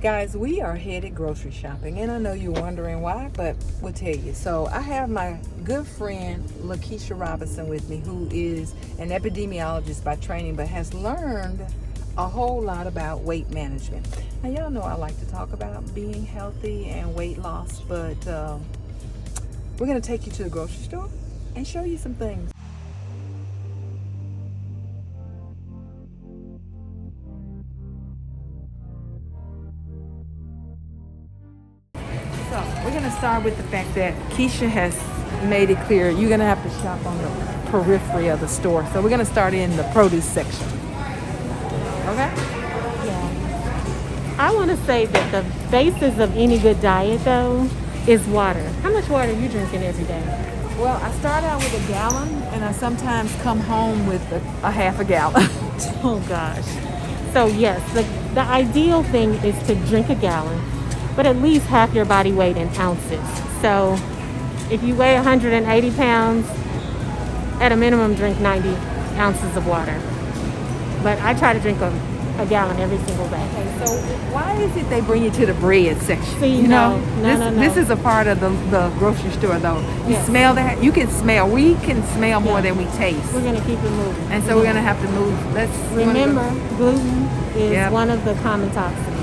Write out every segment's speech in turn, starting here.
Guys, we are headed grocery shopping, and I know you're wondering why, but we'll tell you. So I have my good friend LaKesha Robinson with me, who is an epidemiologist by training, but has learned a whole lot about weight management. Now, y'all know I like to talk about being healthy and weight loss, but we're going to take you to the grocery store and show you some things. So we're going to start with the fact that Keisha has made it clear you're going to have to shop on the periphery of the store. So we're going to start in the produce section. Okay? Yeah. I want to say that the basis of any good diet, though, is water. How much water are you drinking every day? Well, I start out with a gallon, and I sometimes come home with a half a gallon. Oh, gosh. So, yes, the ideal thing is to drink a gallon, but at least half your body weight in ounces. So if you weigh 180 pounds, at a minimum drink 90 ounces of water. But I try to drink a gallon every single day. Okay, so why is it they bring you to the bread section? See, No. No. This is a part of the grocery store, though. You Yes. smell that? You can smell. We can smell more than we taste. We're going to keep it moving. And so we're going to have to move. Remember, gluten is Yep. one of the common toxins.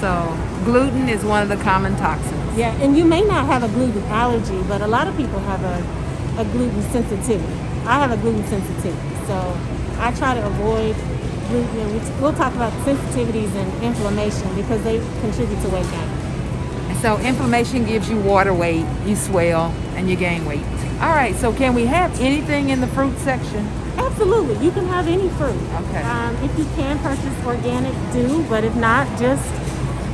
So gluten is one of the common toxins. Yeah, and you may not have a gluten allergy, but a lot of people have a gluten sensitivity. I have a gluten sensitivity, so I try to avoid gluten. And we'll talk about sensitivities and inflammation because they contribute to weight gain. And so inflammation gives you water weight, you swell, and you gain weight. All right, so can we have anything in the fruit section? Absolutely, you can have any fruit. Okay. If you can purchase organic, do, but if not, just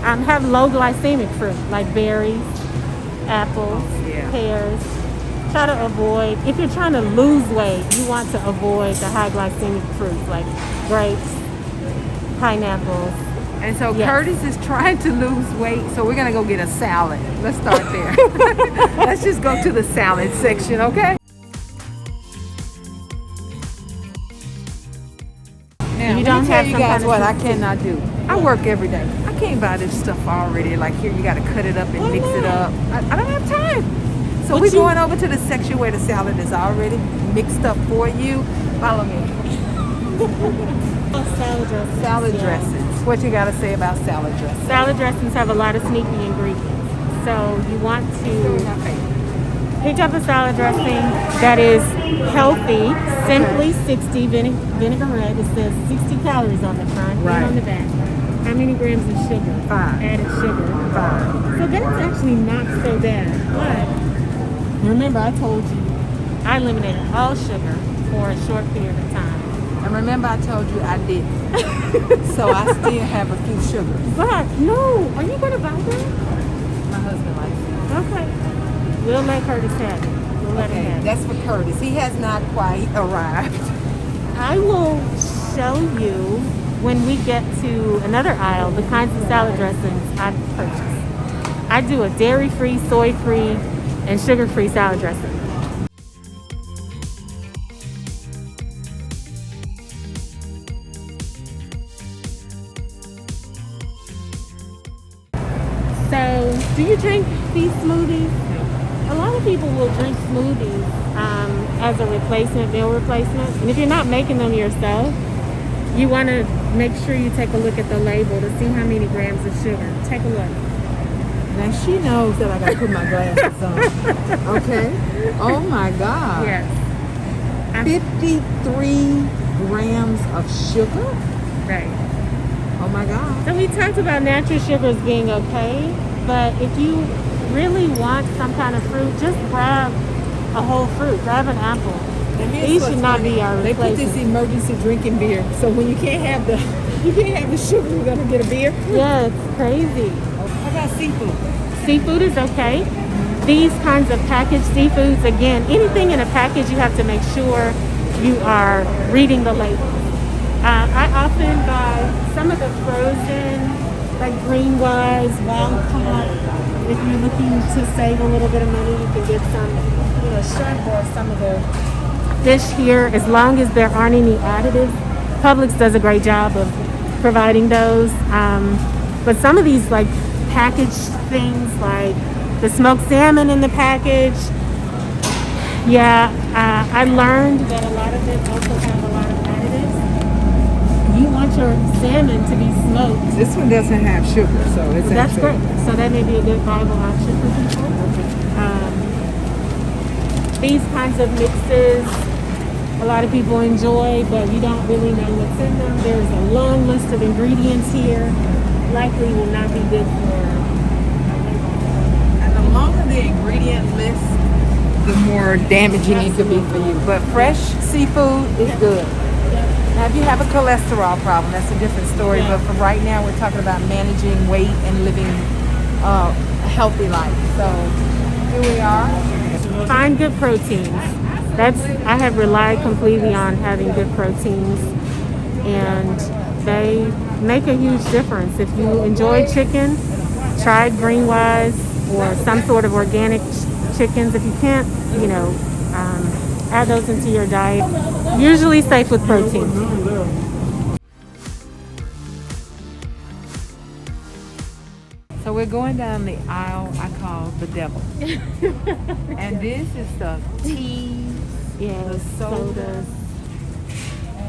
have low glycemic fruit like berries, apples, pears. Try to avoid, if you're trying to lose weight, you want to avoid the high glycemic fruits like grapes, pineapples. And so Yes. Curtis is trying to lose weight, so we're gonna go get a salad. Let's start there. Let's just go to the salad section, okay? Now, You let don't me tell have you some guys kind of what I sensitivity. cannot do. I work every day. I can't buy this stuff already. Like here, you gotta cut it up and mix it up. I don't have time. So But we're you- going over to the section where the salad is already mixed up for you. Follow me. Salad dressings. Salad Yeah. dressings. What you gotta say about salad dressings? Salad dressings have a lot of sneaky ingredients. So you want to pick up a salad dressing that is healthy, simply 60 vinegar red. It says 60 calories on the front Right. and on the back. How many grams of sugar? 5. Added sugar. 5. So that's actually not so bad. But remember, I told you I eliminated all sugar for a short period of time. And remember, I told you I didn't. So I still have a few sugars. But no, are you going to buy that? My husband likes it. Okay. We'll let Curtis have it. We'll let him Okay, have it. that's for Curtis. He has not quite arrived. I will show you when we get to another aisle the kinds of salad dressings I purchase. I do a dairy-free, soy-free, and sugar-free salad dressing. So, do you drink these smoothies? A lot of people will drink smoothies as a replacement, meal replacement. And if you're not making them yourself, you want to make sure you take a look at the label to see how many grams of sugar. Take a look. Now she knows that I got to put my glasses on. Okay. Oh my God. Yes. 53 grams of sugar? Right. Oh my God. So we talked about natural sugars being okay, but if you really want some kind of fruit, just grab a whole fruit. Grab an apple. And here's These what's should not funny. be our They put this replacement. emergency drinking beer. So when you can't have the sugar, you're gonna get a beer. Yeah, it's crazy. How about seafood? Seafood is okay. These kinds of packaged seafoods, again, anything in a package, you have to make sure you are reading the label. I often buy some of the frozen, like green wise, wild caught. If you're looking to save a little bit of money, you can get some, shrimp or some of the fish here, as long as there aren't any additives. Publix does a great job of providing those. But some of these like packaged things, like the smoked salmon in the package, yeah, I learned that a lot of them also have a lot of additives. You want your salmon to be smoked. This one doesn't have sugar, so it's That's actually great. So that may be a good viable option for people. These kinds of mixes, a lot of people enjoy, but you don't really know what's in them. There's a long list of ingredients here. Likely will not be good for. And the longer the ingredient list, the more damaging it could be for you. But fresh seafood is good. Now, if you have a cholesterol problem, that's a different story. Yeah. But for right now, we're talking about managing weight and living a healthy life. So here we are. Find good proteins. I have relied completely on having good proteins, and they make a huge difference. If you enjoy chicken, try Greenwise or some sort of organic chickens. If you can't, add those into your diet. Usually safe with protein. So we're going down the aisle I call the devil. And this is the teas, Yeah, the sodas.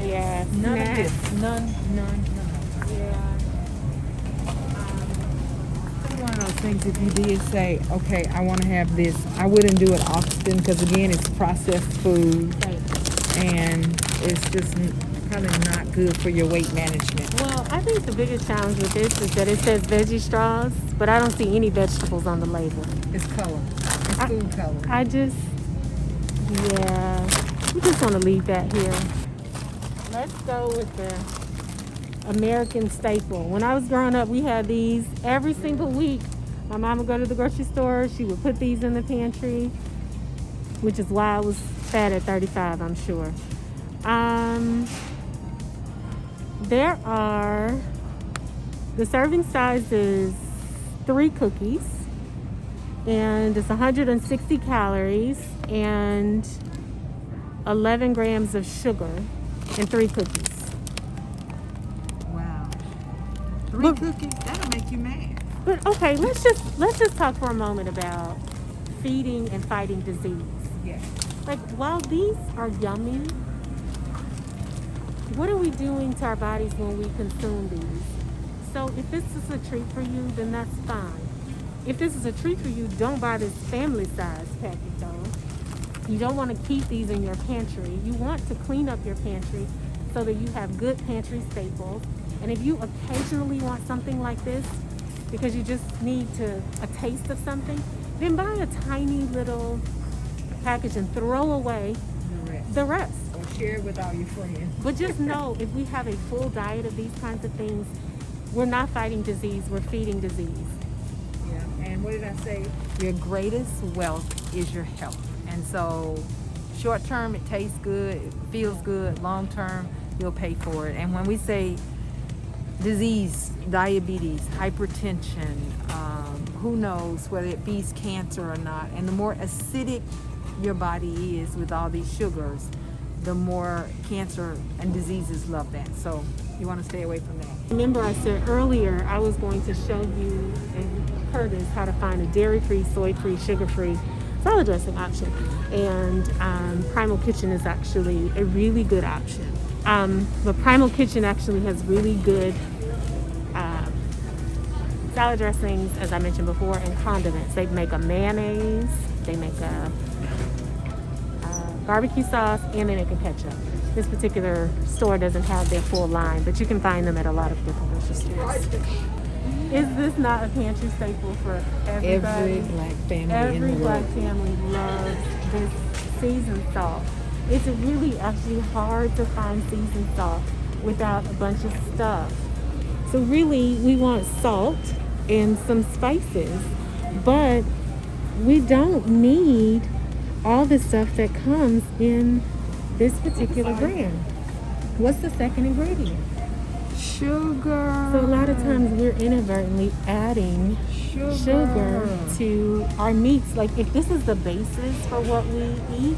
Yeah, None of snacks. this. None. Yeah. It's one of those things, if you did say, okay, I want to have this, I wouldn't do it often because, again, it's processed food and it's just probably not good for your weight management. Well, I think the biggest challenge with this is that it says veggie straws, but I don't see any vegetables on the label. It's color. It's food color. I just want to leave that here. Let's go with the American staple. When I was growing up, we had these every single week. My mom would go to the grocery store. She would put these in the pantry, which is why I was fat at 35, I'm sure. There are, the serving size is 3 cookies, and it's 160 calories and 11 grams of sugar in 3 cookies. Wow. 3 cookies? That'll make you mad. But okay, let's just talk for a moment about feeding and fighting disease. Yes. Like, while these are yummy, what are we doing to our bodies when we consume these? So if this is a treat for you, then that's fine. If this is a treat for you, don't buy this family size package though. You don't want to keep these in your pantry. You want to clean up your pantry so that you have good pantry staples. And if you occasionally want something like this, because you just need a taste of something, then buy a tiny little package and throw away the rest. Or share it with all your friends. But just know, if we have a full diet of these kinds of things, we're not fighting disease, we're feeding disease. Yeah, and what did I say? Your greatest wealth is your health. And so short term, it tastes good, it feels good. Long term, you'll pay for it. And when we say disease, diabetes, hypertension, who knows whether it beats cancer or not. And the more acidic your body is with all these sugars, the more cancer and diseases love that. So you want to stay away from that. Remember, I said earlier I was going to show you and Curtis how to find a dairy-free, soy-free, sugar-free salad dressing option. And Primal Kitchen is actually a really good option. But Primal Kitchen actually has really good salad dressings, as I mentioned before, and condiments. They make a mayonnaise, they make a barbecue sauce, and they make a ketchup. This particular store doesn't have their full line, but you can find them at a lot of different grocery stores. Is this not a pantry staple for everybody? Every black family Every in the black world. family loves this seasoned salt. It's really actually hard to find seasoned salt without a bunch of stuff. So really, we want salt and some spices, but we don't need all the stuff that comes in this particular brand. What's the second ingredient? Sugar. So a lot of times we're inadvertently adding sugar to our meats. Like, if this is the basis for what we eat,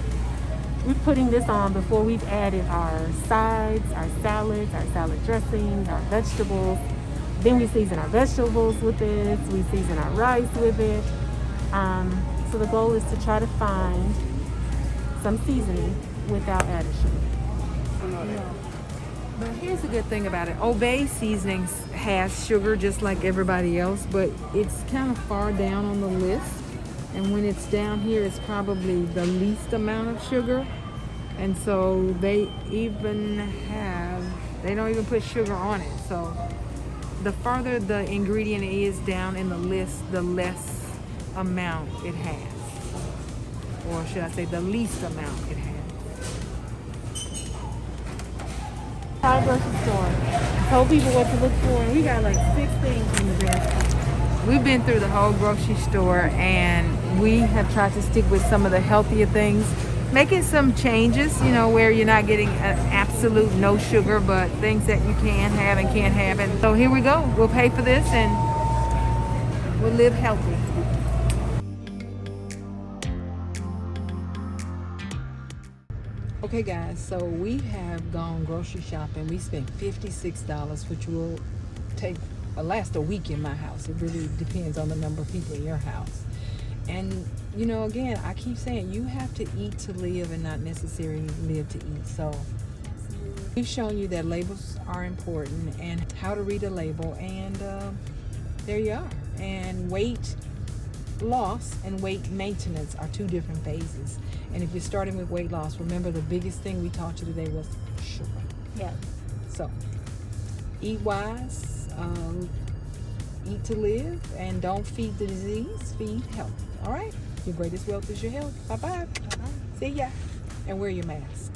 we're putting this on before we've added our sides, our salads, our salad dressing, our vegetables. Then we season our vegetables with this. We season our rice with it. So the goal is to try to find some seasoning without added sugar. But here's the good thing about it. Obey Seasonings has sugar just like everybody else, but it's kind of far down on the list. And when it's down here, it's probably the least amount of sugar. And so they don't even put sugar on it. So the further the ingredient is down in the list, the less amount it has. Or should I say the least amount it has. Our grocery store. Told people what to look for, and we got like 6 things in the basket. We've been through the whole grocery store and we have tried to stick with some of the healthier things, making some changes, where you're not getting an absolute no sugar, but things that you can have and can't have. And so here we go. We'll pay for this and we'll live healthy. Okay guys, so we have gone grocery shopping. We spent $56, which will last a week in my house. It really depends on the number of people in your house. And again, I keep saying you have to eat to live and not necessarily live to eat. So we've shown you that labels are important and how to read a label, and there you are. And weight loss and weight maintenance are 2 different phases. And if you're starting with weight loss, remember the biggest thing we taught you today was sugar. Yeah. So eat wise, eat to live, and don't feed the disease, feed health. All right? Your greatest wealth is your health. Bye-bye. Bye-bye. See ya. And wear your mask.